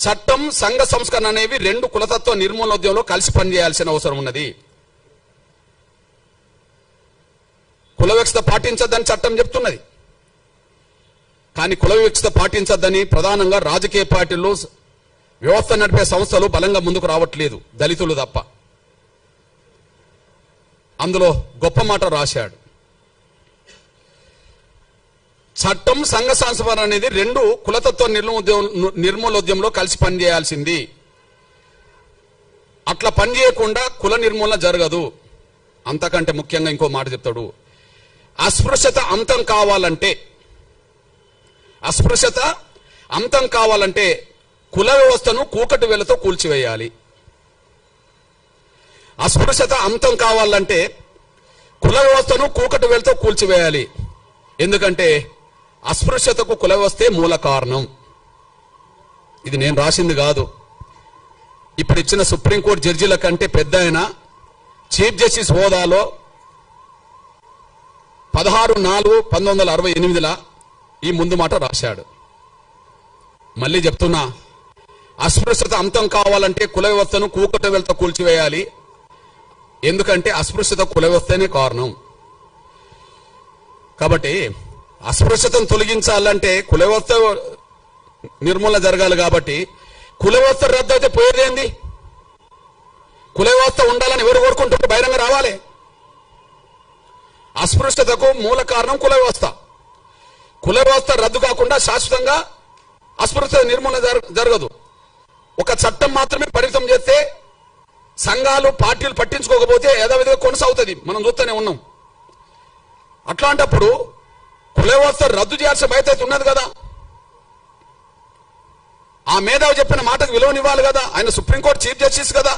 చట్టం సంఘ సంస్కరణ అనేవి రెండు కులతత్వ నిర్మూలనోద్యమంలో కలిసి పనిచేయాల్సిన అవసరం ఉన్నది. కుల వివక్షత పాటించద్దని చట్టం చెప్తున్నది. కానీ కుల వివక్షత పాటించద్దని ప్రధానంగా రాజకీయ పార్టీలు, వ్యవస్థ నడిపే సంస్థలు బలంగా ముందుకు రావట్లేదు, దళితులు తప్ప. అందులో గొప్ప మాట రాశాడు. చట్టం సంఘ సంస్కరణ అనేది రెండు కులతత్వ నిర్మూలనోద్యమంలో కలిసి పనిచేయాల్సింది. అట్లా పనిచేయకుండా కుల నిర్మూలన జరగదు. అంతకంటే ముఖ్యంగా ఇంకో మాట చెప్తాడు. అస్పృశ్యత అంతం కావాలంటే కుల వ్యవస్థను కూకటి వేలతో కూల్చివేయాలి. అస్పృశ్యత అంతం కావాలంటే కుల వ్యవస్థను కూకటి వేలతో కూల్చివేయాలి. ఎందుకంటే అస్పృశ్యతకు కుల వ్యవస్థే మూల కారణం. ఇది నేను రాసింది కాదు. ఇప్పుడు ఇచ్చిన సుప్రీంకోర్టు జడ్జీల కంటే పెద్ద ఆయన చీఫ్ జస్టిస్ హోదాలో 16/4/1968 ఈ ముందు మాట రాశాడు. మళ్ళీ చెప్తున్నా, అస్పృశ్యత అంతం కావాలంటే కుల వ్యవస్థను కూకటి వేలతో కూల్చివేయాలి. ఎందుకంటే అస్పృశ్యత కుల వ్యవస్థనే కారణం. కాబట్టి అస్పృశ్యతను తొలగించాలంటే కుల వ్యవస్థ నిర్మూలన జరగాలి. కాబట్టి కుల వ్యవస్థ రద్దు అయితే పోయేదేంది? కుల వ్యవస్థ ఉండాలని ఎవరు కోరుకుంటుంటే బహిరంగ రావాలి. అస్పృశ్యతకు మూల కారణం కుల వ్యవస్థ. కుల వ్యవస్థ రద్దు కాకుండా శాశ్వతంగా అస్పృశ్యత నిర్మూలన జరగదు. ఒక చట్టం మాత్రమే పరిమితం చేస్తే సంఘాలు, పార్టీలు పట్టించుకోకపోతే యథావిధిగా కొనసాగుతుంది. మనం చూస్తూనే ఉన్నాం. అట్లాంటప్పుడు కుల వ్యవస్థ రద్దు చేయాల్సిన బాధ్యత ఉన్నది కదా. ఆ మేధావి చెప్పిన మాటకు విలువనివ్వాలి కదా. ఆయన సుప్రీంకోర్టు చీఫ్ జస్టిస్ కదా.